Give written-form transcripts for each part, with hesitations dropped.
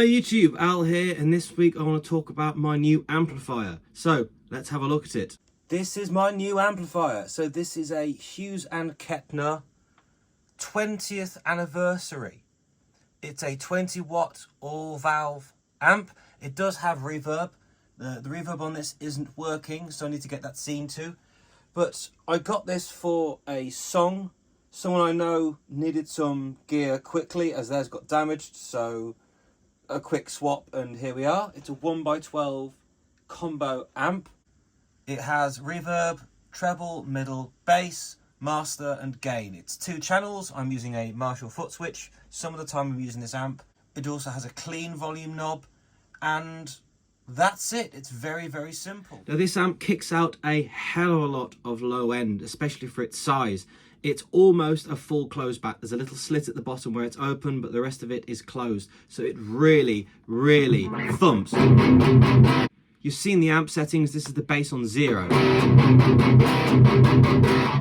Hello YouTube, Al here, and this week I want to talk about my new amplifier. So, let's have a look at it. This is my new amplifier. So this is a Hughes and Kettner 20th anniversary. It's a 20 watt all valve amp. It does have reverb. The reverb on this isn't working, so I need to get that seen to. But I got this for a song. Someone I know needed some gear quickly as theirs got damaged, so a quick swap, and here we are. It's a 1x12 combo amp. It has reverb, treble, middle, bass, master and gain. It's 2 channels. I'm using a Marshall foot switch. Some of the time I'm using this amp. It also has a clean volume knob, and that's it. It's very, very simple. Now this amp kicks out a hell of a lot of low end, especially for its size. It's almost a full closed back. There's a little slit at the bottom where it's open, but the rest of it is closed. So it really, really thumps. You've seen the amp settings. This is the bass on 0.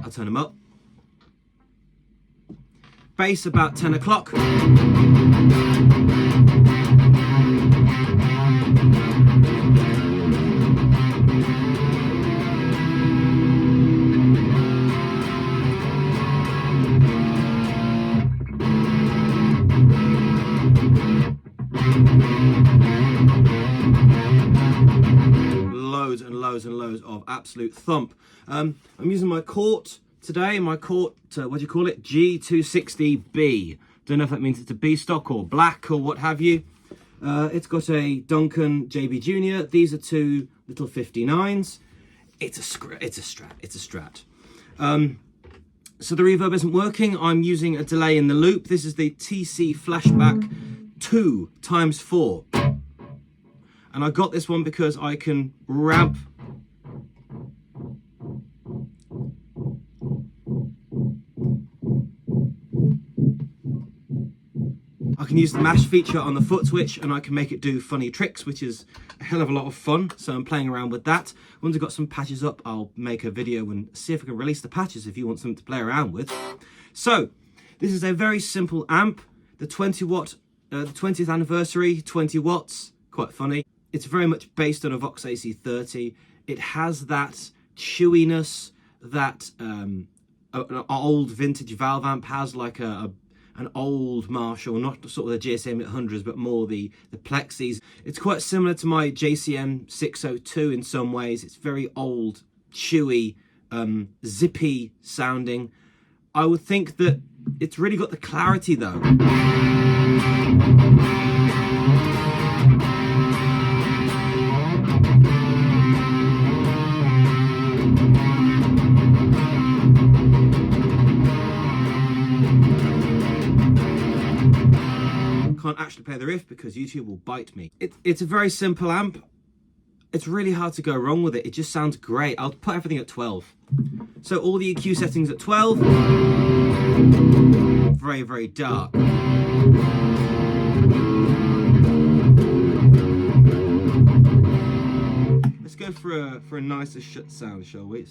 I'll turn them up. Bass about 10 o'clock. Loads and loads and loads of absolute thump. I'm using my Cort today, my Cort, what do you call it? G260B. Don't know if that means it's a B stock or black or what have you. It's got a Duncan JB Junior. These are 2 little 59s. It's a Strat. So the reverb isn't working. I'm using a delay in the loop. This is the TC Flashback 2x4. And I got this one because I can ramp I can use the mash feature on the foot switch, and I can make it do funny tricks, which is a hell of a lot of fun. So I'm playing around with that. Once I've got some patches up, I'll make a video and see if I can release the patches if you want something to play around with. So this is a very simple amp. The 20 watt, the 20th anniversary, 20 watts, quite funny. It's very much based on a Vox AC30. It has that chewiness that an old vintage valve amp has, like an old Marshall, not sort of the GSM 800s, but more the plexis. It's quite similar to my JCM 602 in some ways. It's very old, chewy, zippy sounding. I would think that it's really got the clarity though. Can't actually play the riff because YouTube will bite me. It's a very simple amp. It's really hard to go wrong with it. It just sounds great. I'll put everything at 12. So all the EQ settings at 12. Very, very dark. Let's go for a nicer shut sound, shall we?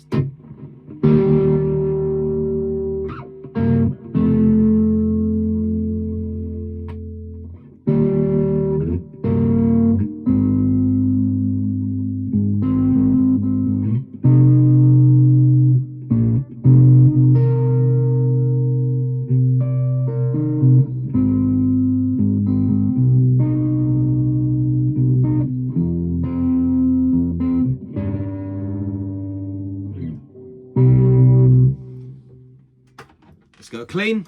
Let's go clean.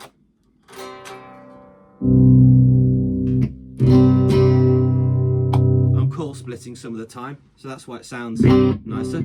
I'm call splitting some of the time, so that's why it sounds nicer.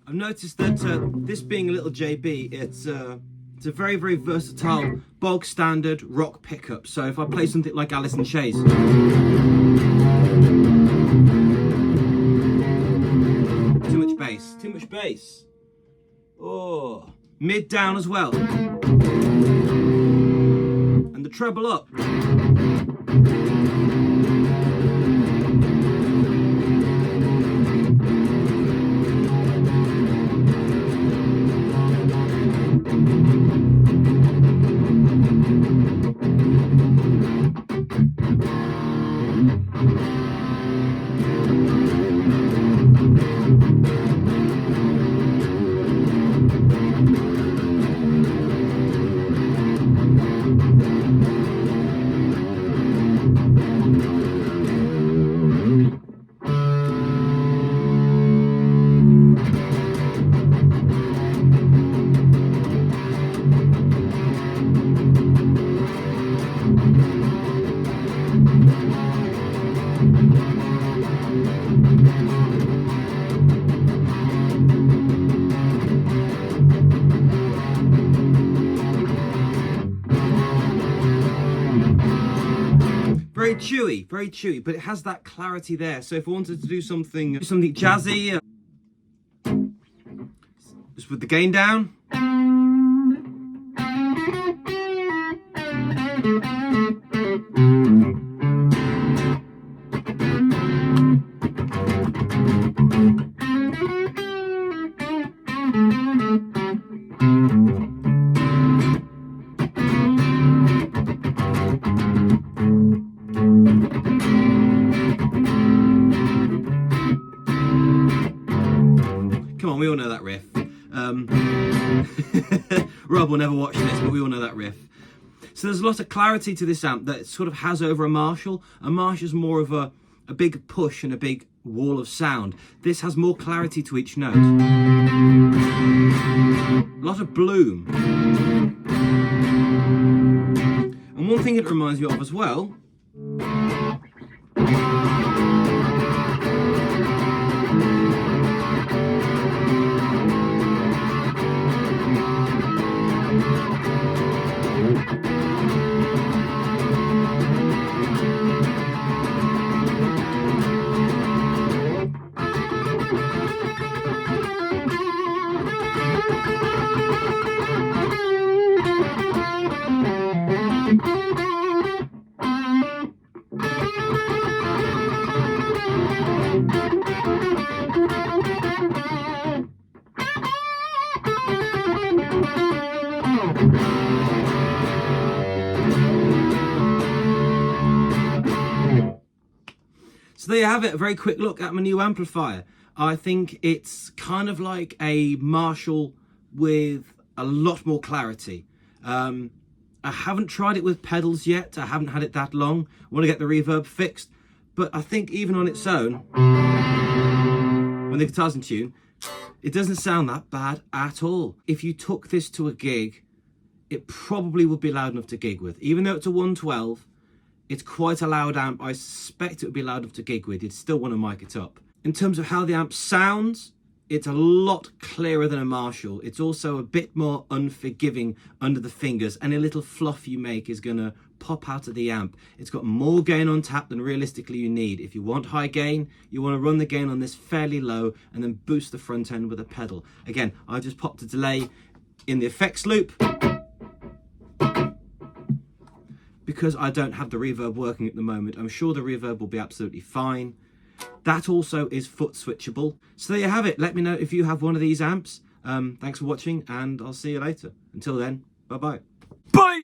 I've noticed that this being a little JB, it's a very, very versatile, bog standard rock pickup. So if I play something like Alice in Chains, too much bass, too much bass. Oh, mid down as well, and the treble up. Very chewy, but it has that clarity there. So if I wanted to do something jazzy, just with the gain down. Come on, we all know that riff. Rob will never watch this, but we all know that riff. So there's a lot of clarity to this amp that it sort of has over a Marshall. A Marshall's more of a big push and a big wall of sound. This has more clarity to each note. A lot of bloom. And one thing it reminds me of as well, so there you have it, a very quick look at my new amplifier. I think it's kind of like a Marshall with a lot more clarity. I haven't tried it with pedals yet, I haven't had it that long. I want to get the reverb fixed, but I think even on its own, when the guitar's in tune, it doesn't sound that bad at all. If you took this to a gig, it probably would be loud enough to gig with. Even though it's a 112, it's quite a loud amp. I suspect it would be loud enough to gig with. You'd still want to mic it up. In terms of how the amp sounds, it's a lot clearer than a Marshall. It's also a bit more unforgiving under the fingers. Any little fluff you make is going to pop out of the amp. It's got more gain on tap than realistically you need. If you want high gain, you want to run the gain on this fairly low and then boost the front end with a pedal. Again, I just popped a delay in the effects loop because I don't have the reverb working at the moment. I'm sure the reverb will be absolutely fine. That also is foot switchable. So there you have it. Let me know if you have one of these amps. Thanks for watching and I'll see you later. Until then, bye-bye. Bye!